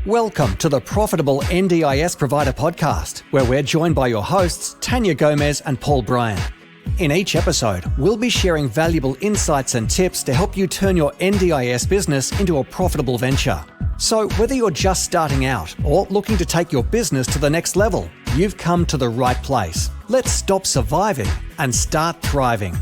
Welcome to the Profitable NDIS Provider Podcast, where we're joined by your hosts, Tania Gomez and Bryan. In each episode, we'll be sharing valuable insights and tips to help you turn your NDIS business into a profitable venture. So whether you're just starting out or looking to take your business to the next level, you've come to the right place. Let's stop surviving and start thriving.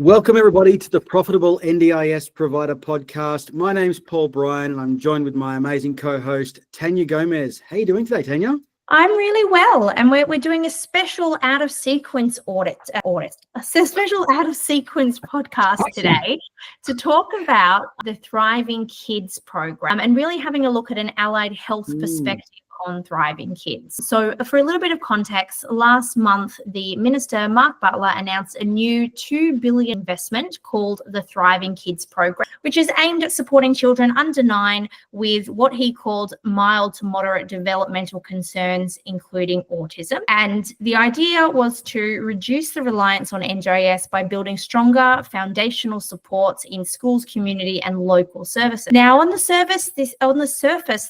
Welcome everybody to the Profitable NDIS Provider Podcast. My name's Bryan and I'm joined with my amazing co-host, Tania Gomez. How are you doing today, Tania? I'm really well, and we're doing a special out-of-sequence special out-of-sequence podcast today to talk about the Thriving Kids program and really having a look at an allied health perspective on thriving kids. So for a little bit of context, last month, the Minister, Mark Butler, announced a new $2 billion investment called the Thriving Kids program, which is aimed at supporting children under 9 with what he called mild to moderate developmental concerns, including autism. And the idea was to reduce the reliance on NDIS by building stronger foundational supports in schools, community, and local services. Now, on the surface,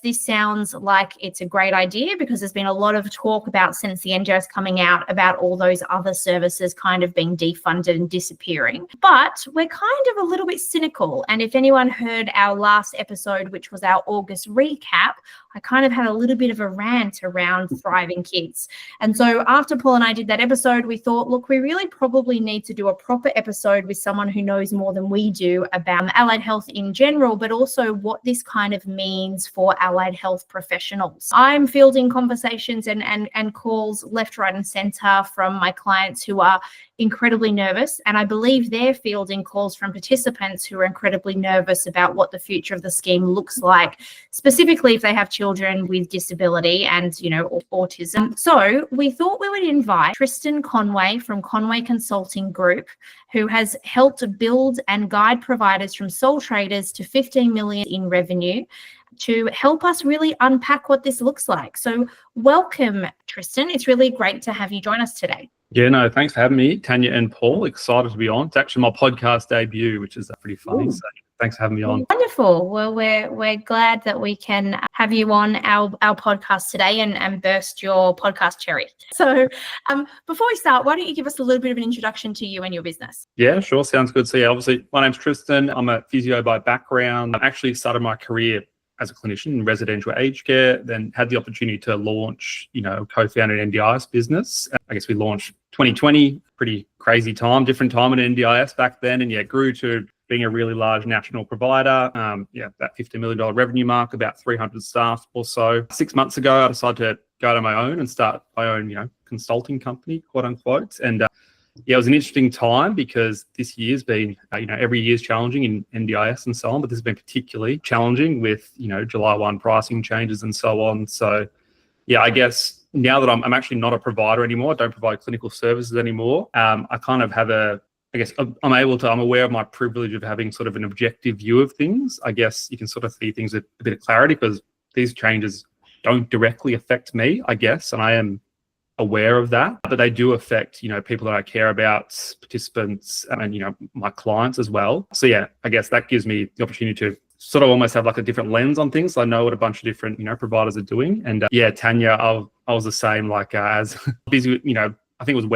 this sounds like it's a great idea because there's been a lot of talk about since the NDIS coming out about all those other services kind of being defunded and disappearing. But we're kind of a little bit cynical. And if anyone heard our last episode, which was our August recap, I kind of had a little bit of a rant around thriving kids. And so after Paul and I did that episode, we thought, look, we really probably need to do a proper episode with someone who knows more than we do about allied health in general, but also what this kind of means for allied health professionals. I'm fielding conversations and calls left, right, and center from my clients who are incredibly nervous, and I believe they're fielding calls from participants who are incredibly nervous about what the future of the scheme looks like, specifically if they have children with disability and, autism. So we thought we would invite Trystan Conway from Conway Consulting Group, who has helped build and guide providers from sole traders to 15 million in revenue, to help us really unpack what this looks like. So welcome, Trystan. It's really great to have you join us today. Yeah, no, thanks for having me, Tania and Paul. Excited to be on. It's actually my podcast debut, which is pretty funny. Ooh. So thanks for having me on. Wonderful. Well, we're glad that we can have you on our podcast today and burst your podcast cherry. So before we start, why don't you give us a little bit of an introduction to you and your business? Yeah, sure. Sounds good. So yeah, obviously my name's Trystan. I'm a physio by background. I actually started my career as a clinician in residential aged care, then had the opportunity to launch, co-founded an NDIS business. I guess we launched 2020, pretty crazy time, different time at NDIS back then. And grew to being a really large national provider. That $50 million revenue mark, about 300 staff or so. 6 months ago, I decided to go to my own and start my own, consulting company, quote unquote. And it was an interesting time because this year's been, every year's challenging in NDIS and so on, but this has been particularly challenging with, July 1 pricing changes and so on. So, I guess now that I'm actually not a provider anymore, I don't provide clinical services anymore. I kind of have I'm aware of my privilege of having sort of an objective view of things. I guess you can sort of see things with a bit of clarity because these changes don't directly affect me, I guess, and I am aware of that, but they do affect, people that I care about, participants, and, my clients as well. So I guess that gives me the opportunity to sort of almost have like a different lens on things. So I know what a bunch of different, providers are doing. And Tania, I was the same, as busy, I think it was a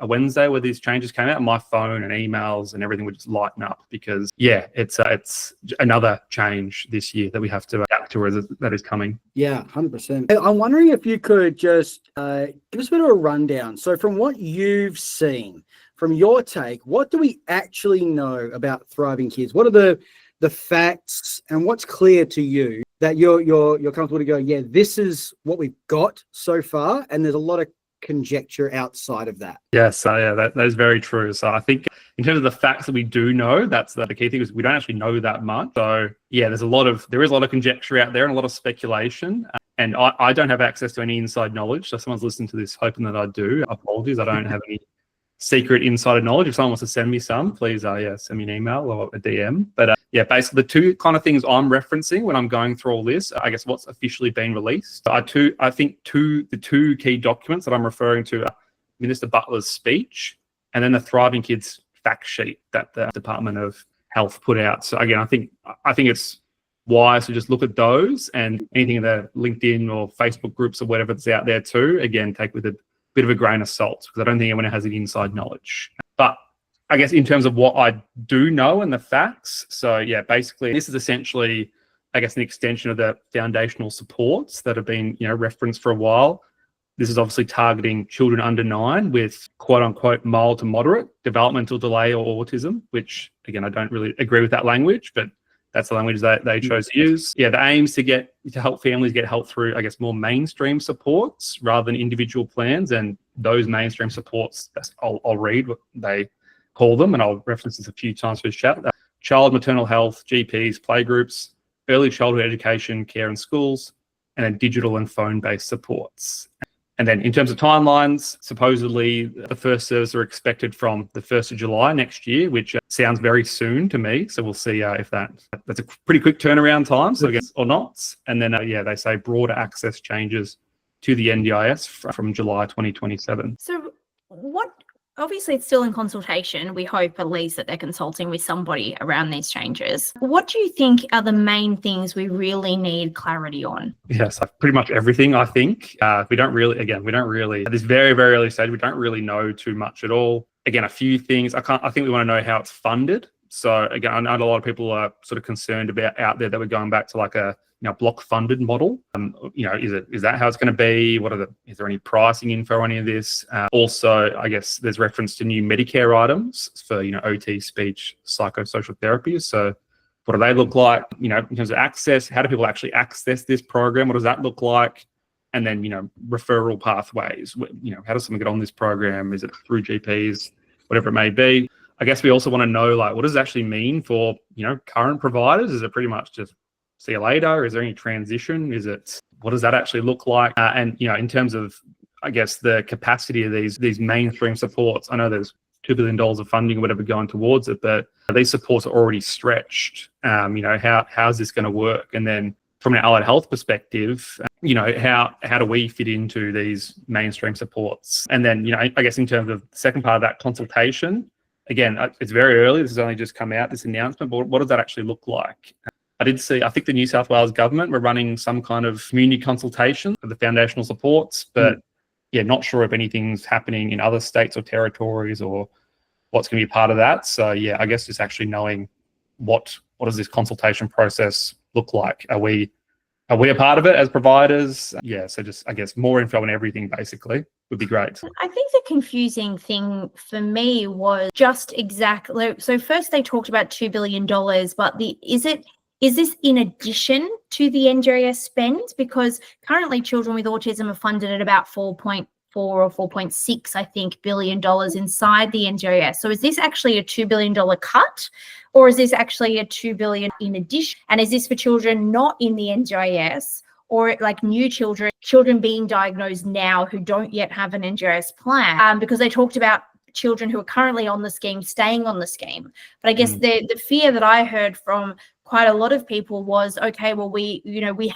Wednesday where these changes came out, and my phone and emails and everything would just lighten up because it's another change this year that we have to adapt to that is coming. Yeah, 100%. I'm wondering if you could just give us a bit of a rundown. So from what you've seen, from your take, what do we actually know about thriving kids? What are the facts and what's clear to you that you're comfortable to go, this is what we've got so far, and there's a lot of conjecture outside of that? Yes, that is very true. So I think in terms of the facts that we do know, that's the key thing, is we don't actually know that much. So there is a lot of conjecture out there and a lot of speculation. And I don't have access to any inside knowledge. So if someone's listening to this hoping that I do, apologies, I don't have any secret insider knowledge. If someone wants to send me some, please send me an email or a DM. But basically the two kind of things I'm referencing when I'm going through all this, I guess what's officially been released. I think the two key documents that I'm referring to are Minister Butler's speech and then the Thriving Kids fact sheet that the Department of Health put out. So again, I think it's wise to just look at those, and anything in the LinkedIn or Facebook groups or whatever that's out there too, again, take with a bit of a grain of salt, because I don't think anyone has any inside knowledge. But I guess in terms of what I do know and the facts, so yeah, basically this is essentially, I guess, an extension of the foundational supports that have been, referenced for a while. This is obviously targeting children under 9 with quote unquote mild to moderate developmental delay or autism, which again, I don't really agree with that language, but that's the language that they chose to use. Yeah, the aim is to help families get help through, I guess, more mainstream supports rather than individual plans. And those mainstream supports, I'll read what they call them, and I'll reference this a few times for this chat. Child maternal health, GPs, playgroups, early childhood education, care and schools, and then digital and phone-based supports. And then in terms of timelines, supposedly the first service are expected from the 1st of July next year, which sounds very soon to me. So we'll see if that's a pretty quick turnaround time, so I guess, or not. And then, they say broader access changes to the NDIS from July 2027. So obviously it's still in consultation. We hope at least that they're consulting with somebody around these changes. What do you think are the main things we really need clarity on? Yes, pretty much everything, I think. We don't really, at this very, very early stage, we don't really know too much at all. Again, a few things. I think we want to know how it's funded. So again, I know a lot of people are sort of concerned about out there that we're going back to like a block funded model. Is that how it's going to be? Is there any pricing info on any of this? Also, I guess there's reference to new Medicare items for OT, speech, psychosocial therapies. So what do they look like? In terms of access, how do people actually access this program? What does that look like? And then referral pathways. How does someone get on this program? Is it through GPs? Whatever it may be. I guess we also want to know what does it actually mean for current providers? Is it pretty much just see you later? Is there any transition? What does that actually look like? And in terms of, I guess, the capacity of these mainstream supports, I know there's $2 billion of funding or whatever going towards it, but these supports are already stretched. How's this going to work? And then from an allied health perspective, how do we fit into these mainstream supports? And then, I guess in terms of the second part of that consultation, again, it's very early. This has only just come out, this announcement, but what does that actually look like? I think the New South Wales government were running some kind of community consultation for the foundational supports, but not sure if anything's happening in other states or territories or what's going to be part of that. So I guess just actually knowing what does this consultation process look like? Are we a part of it as providers? So just, I guess, more info on everything basically would be great. I think the confusing thing for me was just exactly, so first they talked about $2 billion, but is this in addition to the NDIS spend? Because currently children with autism are funded at about 4.4 or 4.6, I think, billion dollars inside the NDIS. So is this actually a $2 billion cut, or is this actually a $2 billion in addition? And is this for children not in the NDIS, or like new children being diagnosed now who don't yet have an NDIS plan? Because they talked about children who are currently on the scheme staying on the scheme. But I guess the fear that I heard from quite a lot of people was, okay, well, we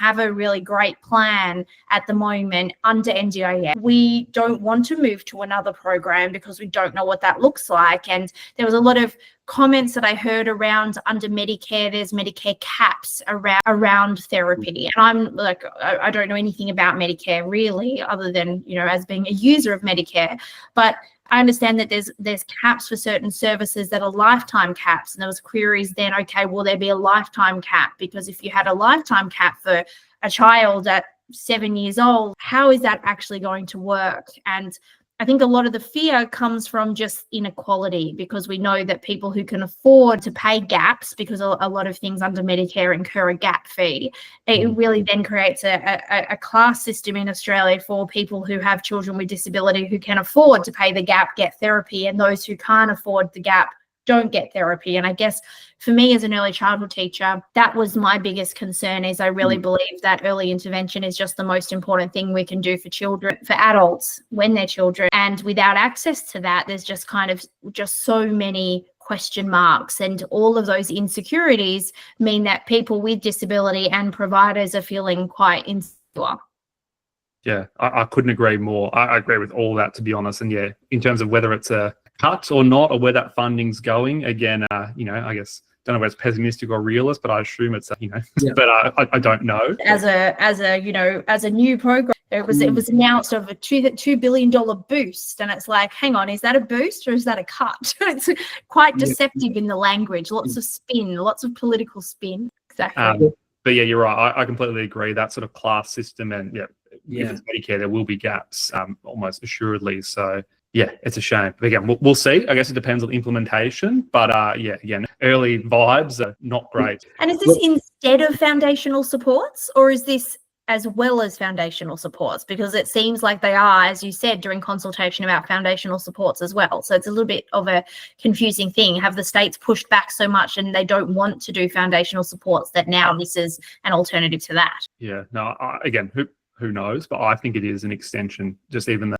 have a really great plan at the moment under NDIS. We don't want to move to another program because we don't know what that looks like. And there was a lot of comments that I heard around under Medicare, there's Medicare caps around therapy. And I'm like, I don't know anything about Medicare really, other than, as being a user of Medicare. But I understand that there's caps for certain services that are lifetime caps. And there was queries then, okay, will there be a lifetime cap? Because if you had a lifetime cap for a child at 7 years old, how is that actually going to work? And I think a lot of the fear comes from just inequality, because we know that people who can afford to pay gaps, because a lot of things under Medicare incur a gap fee, it really then creates a class system in Australia for people who have children with disability who can afford to pay the gap, get therapy, and those who can't afford the gap don't get therapy. And I guess for me as an early childhood teacher, that was my biggest concern, is I really believe that early intervention is just the most important thing we can do for children, for adults when they're children. And without access to that, there's just so many question marks, and all of those insecurities mean that people with disability and providers are feeling quite insecure. Yeah, I couldn't agree more. I agree with all that, to be honest. And in terms of whether it's a cut or not, or where that funding's going. Again, I guess don't know whether it's pessimistic or realist, but I assume it's but I don't know. As a new program, it was announced of a $2 billion boost, and it's like, hang on, is that a boost or is that a cut? It's quite deceptive in the language. Lots of spin, lots of political spin. Exactly. But yeah, you're right. I completely agree. That sort of class system, and if it's Medicare, there will be gaps, almost assuredly. So yeah, it's a shame. But again, we'll see. I guess it depends on the implementation. But again, early vibes are not great. And is this instead of foundational supports, or is this as well as foundational supports? Because it seems like they are, as you said, during consultation about foundational supports as well. So it's a little bit of a confusing thing. Have the states pushed back so much and they don't want to do foundational supports that now this is an alternative to that? Yeah, no, again, who knows? But I think it is an extension, just even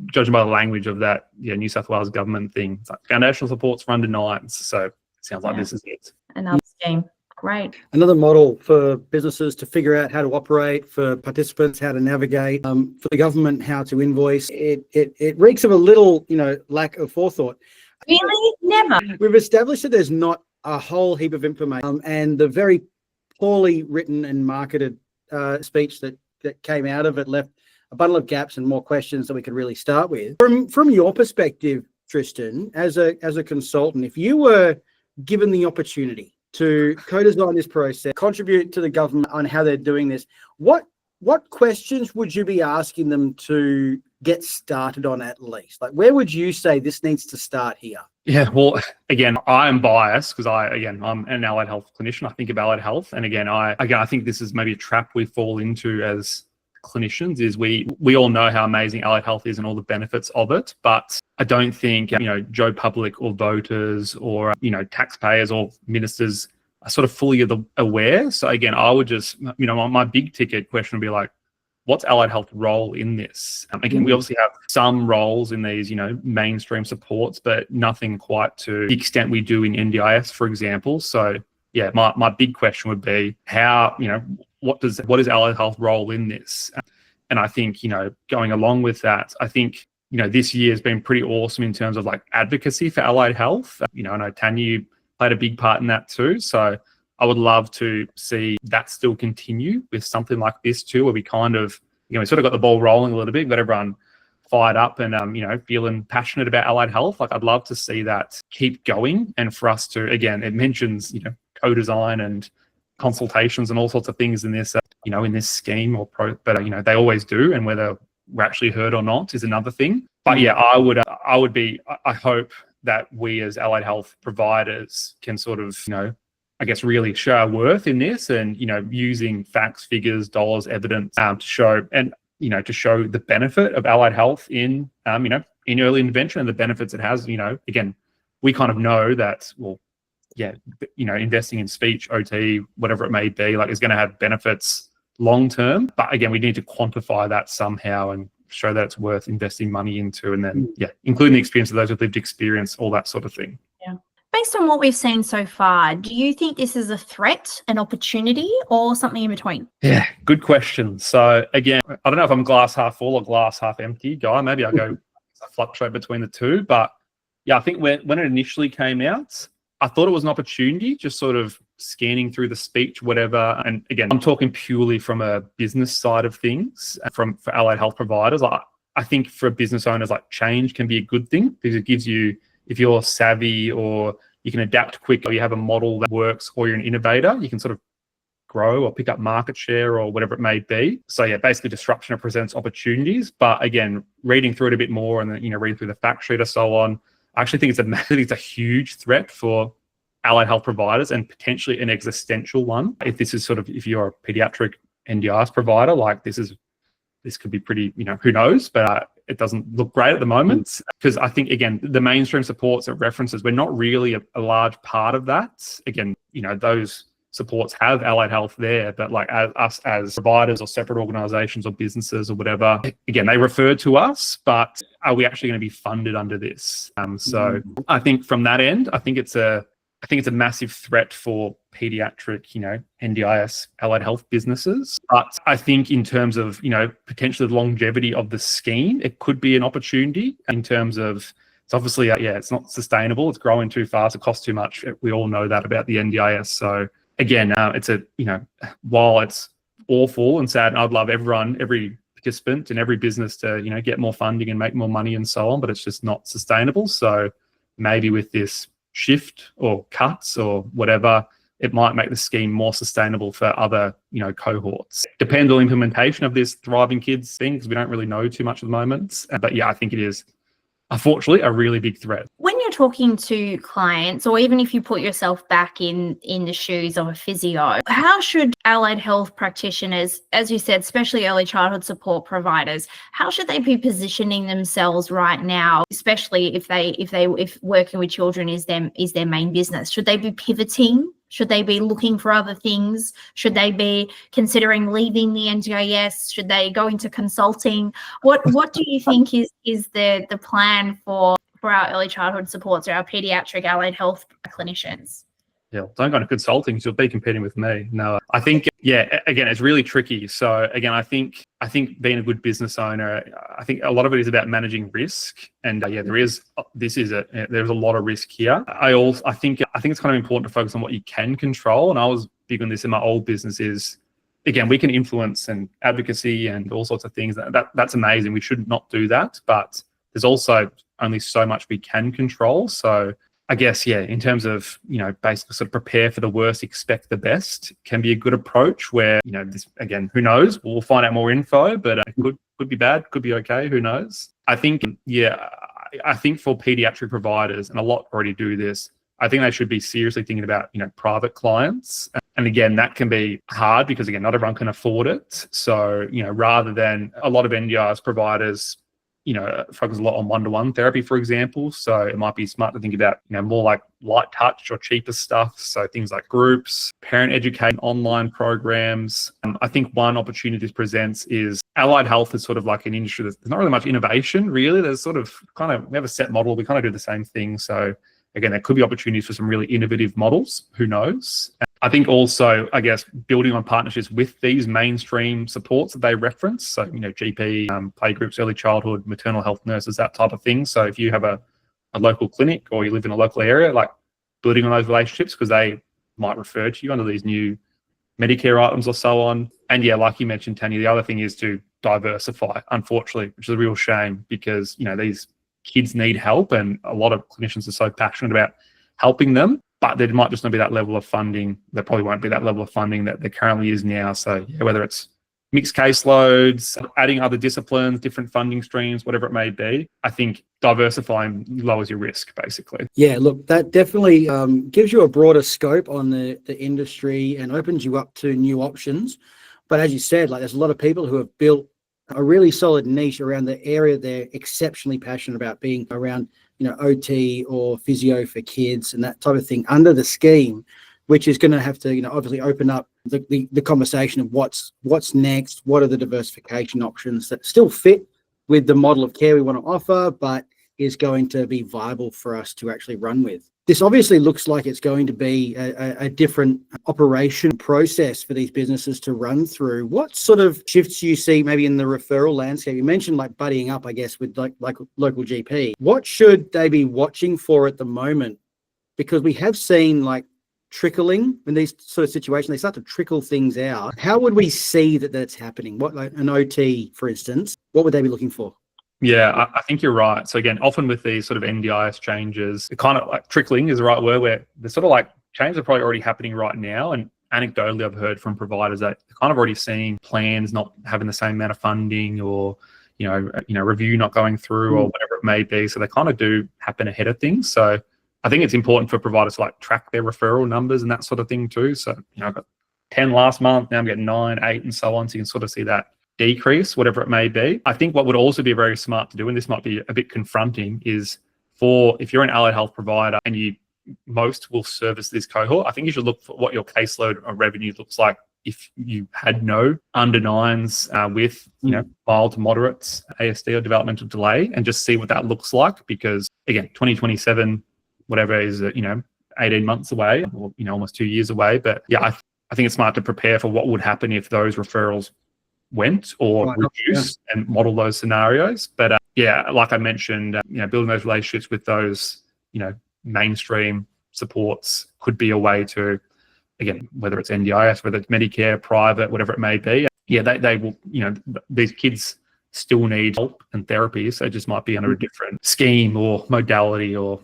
judging by the language of that, New South Wales government thing. It's like foundational supports for under nines. So it sounds like this is it. Another scheme. Great. Another model for businesses to figure out how to operate, for participants how to navigate, for the government how to invoice. It reeks of a little, lack of forethought. Really? Never. We've established that there's not a whole heap of information, and the very poorly written and marketed speech that came out of it left a bundle of gaps and more questions that we could really start with. From your perspective, Trystan, as a consultant, if you were given the opportunity to co-design this process, contribute to the government on how they're doing this, what questions would you be asking them to get started on at least? Like, where would you say this needs to start here? Yeah, well, again, I am biased because I'm an allied health clinician. I think of allied health. And again, I think this is maybe a trap we fall into as clinicians, is we all know how amazing allied health is and all the benefits of it. But I don't think, Joe Public or voters or, taxpayers or ministers are sort of fully aware. So again, I would just, my big ticket question would be like, what's allied health role in this? Again, we obviously have some roles in these, mainstream supports, but nothing quite to the extent we do in NDIS, for example. So yeah, my big question would be how, what is allied health role in this? And I think, going along with that, I think, this year has been pretty awesome in terms of like advocacy for allied health. I know Tania played a big part in that too. So I would love to see that still continue with something like this too, where we kind of, we sort of got the ball rolling a little bit, got everyone fired up and, feeling passionate about allied health. Like I'd love to see that keep going. And for us to, again, it mentions, co-design and consultations and all sorts of things in this, in this scheme but they always do. And whether we're actually heard or not is another thing. But yeah, I hope that we as allied health providers can sort of, I guess really show our worth in this and, using facts, figures, dollars, evidence to show and, to show the benefit of allied health in, in early intervention and the benefits it has. Again, we kind of know that, investing in speech, OT, whatever it may be, like is going to have benefits long term. But again, we need to quantify that somehow and show that it's worth investing money into. And then, including the experience of those with lived experience, all that sort of thing. Yeah. Based on what we've seen so far, do you think this is a threat, an opportunity, or something in between? Yeah, good question. So again, I don't know if I'm glass half full or glass half empty guy. Maybe I fluctuate between the two. But yeah, I think when it initially came out, I thought it was an opportunity, just sort of scanning through the speech, whatever. And again, I'm talking purely from a business side of things, for allied health providers. I think for business owners, like change can be a good thing because it gives you, if you're savvy or you can adapt quick or you have a model that works or you're an innovator, you can sort of grow or pick up market share or whatever it may be. So yeah, basically disruption presents opportunities. But again, reading through it a bit more and then, reading through the fact sheet or so on, I actually think it's a huge threat for allied health providers and potentially an existential one. If you're a paediatric NDIS provider, like this could be pretty, who knows, but it doesn't look great at the moment. Because I think, again, the mainstream supports it references, we're not really a large part of that. Again, those supports have allied health there, but like us as providers or separate organizations or businesses or whatever, again, they refer to us, but are we actually going to be funded under this? So I think from that end, I think it's a massive threat for paediatric, NDIS allied health businesses. But I think in terms of, potentially the longevity of the scheme, it could be an opportunity in terms of it's obviously, yeah, it's not sustainable. It's growing too fast. It costs too much. We all know that about the NDIS. So again, it's while it's awful and sad, and I'd love every participant in every business to, get more funding and make more money and so on, but it's just not sustainable. So maybe with this shift or cuts or whatever, it might make the scheme more sustainable for other, cohorts. Depends on implementation of this Thriving Kids thing, because we don't really know too much at the moment. But yeah, I think it is, unfortunately, a really big threat. When you're talking to clients, or even if you put yourself back in the shoes of a physio, how should allied health practitioners, as you said, especially early childhood support providers, how should they be positioning themselves right now, especially if working with children is their main business? Should they be pivoting? Should they be looking for other things? Should they be considering leaving the NDIS? Should they go into consulting? What do you think is the plan for our early childhood supports, or our paediatric allied health clinicians? Yeah, don't go into consulting because you'll be competing with me. No, I think, again, it's really tricky. So again, I think being a good business owner, I think a lot of it is about managing risk. And there's a lot of risk here. I think it's kind of important to focus on what you can control. And I was big on this in my old business is, again, we can influence and advocacy and all sorts of things. That's amazing. We should not do that. But there's also only so much we can control. So I guess, in terms of, basically sort of prepare for the worst, expect the best can be a good approach where, this, again, who knows? We'll find out more info, but it could be bad, could be okay, who knows? I think, I think for pediatric providers, and a lot already do this, I think they should be seriously thinking about, private clients. And again, that can be hard because, again, not everyone can afford it. So, rather than a lot of NDIS providers, focus a lot on one-to-one therapy, for example. So it might be smart to think about, more like light touch or cheaper stuff. So things like groups, parent education, online programs. I think one opportunity this presents is allied health is sort of like an industry there's not really much innovation, really. There's sort of we have a set model. We kind of do the same thing. So again, there could be opportunities for some really innovative models. Who knows? I think also, I guess, building on partnerships with these mainstream supports that they reference. So, GP, playgroups, early childhood, maternal health nurses, that type of thing. So if you have a local clinic or you live in a local area, like building on those relationships, because they might refer to you under these new Medicare items or so on. And like you mentioned, Tania, the other thing is to diversify, unfortunately, which is a real shame because, these kids need help and a lot of clinicians are so passionate about helping them. But there might just not be that level of funding. There probably won't be that level of funding that there currently is now. So whether it's mixed caseloads, adding other disciplines, different funding streams, whatever it may be, I think diversifying lowers your risk, basically. Yeah, look, that definitely gives you a broader scope on the industry and opens you up to new options. But as you said, there's a lot of people who have built a really solid niche around the area they're exceptionally passionate about, being around OT or physio for kids and that type of thing under the scheme, which is going to have to, obviously open up the conversation of what's next, what are the diversification options that still fit with the model of care we want to offer, but is going to be viable for us to actually run with. This obviously looks like it's going to be a different operation process for these businesses to run through. What sort of shifts do you see maybe in the referral landscape? You mentioned buddying up, I guess, with like local GP. What should they be watching for at the moment? Because we have seen trickling in these sort of situations, they start to trickle things out. How would we see that that's happening? What, an OT, for instance, what would they be looking for? Yeah, I think you're right. So again, often with these sort of NDIS changes, it kind of trickling is the right word, where the sort of changes are probably already happening right now. And anecdotally, I've heard from providers that they're kind of already seeing plans not having the same amount of funding, or review not going through, or whatever it may be. So they kind of do happen ahead of things. So I think it's important for providers to track their referral numbers and that sort of thing too. So I got 10 last month, now I'm getting 9, 8, and so on. So you can sort of see that decrease, whatever it may be. I think what would also be very smart to do, and this might be a bit confronting, is if you're an allied health provider and most will service this cohort, I think you should look for what your caseload or revenue looks like if you had no under 9s with mild to moderates, ASD or developmental delay, and just see what that looks like. Because again, 2027, whatever is 18 months away, or almost 2 years away. But I think it's smart to prepare for what would happen if those referrals went or reduced and model those scenarios. But yeah, like I mentioned, building those relationships with those, mainstream supports could be a way to, again, whether it's NDIS, whether it's Medicare, private, whatever it may be. Yeah, they will, these kids still need help and therapy. So it just might be under a different scheme or modality or,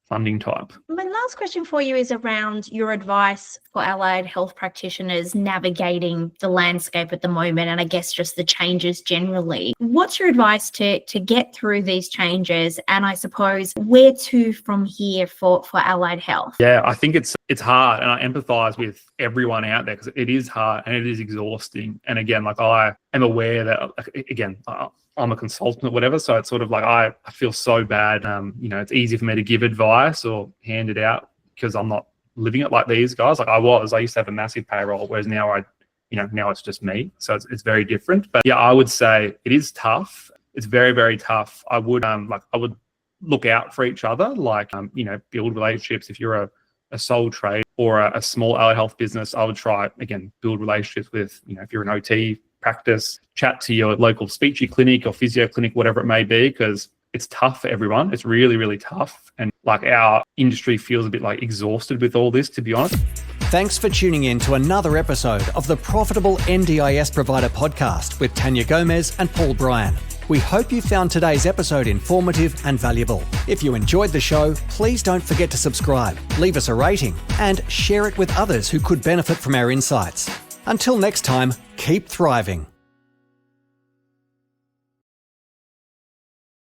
funding type. My last question for you is around your advice for allied health practitioners navigating the landscape at the moment, and I guess just the changes generally. What's your advice to get through these changes, and I suppose where to from here for allied health? Yeah, I think it's hard, and I empathize with everyone out there because it is hard and it is exhausting. And again, like I am aware that, again, I'm a consultant or whatever, so it's sort of like I feel so bad. It's easy for me to give advice or hand it out because I'm not living it like these guys. Like I used to have a massive payroll, whereas now now it's just me. So it's very different. But yeah, I would say it is tough. It's very, very tough. I would look out for each other, build relationships. If you're a sole trade or a small allied health business, I would try, again, build relationships with, if you're an OT practice, chat to your local speechy clinic or physio clinic, whatever it may be, because it's tough for everyone. It's really, really tough. And our industry feels a bit exhausted with all this, to be honest. Thanks for tuning in to another episode of the Profitable NDIS Provider podcast with Tania Gomez and Paul Bryan. We hope you found today's episode informative and valuable. If you enjoyed the show, please don't forget to subscribe, leave us a rating, and share it with others who could benefit from our insights. Until next time, keep thriving.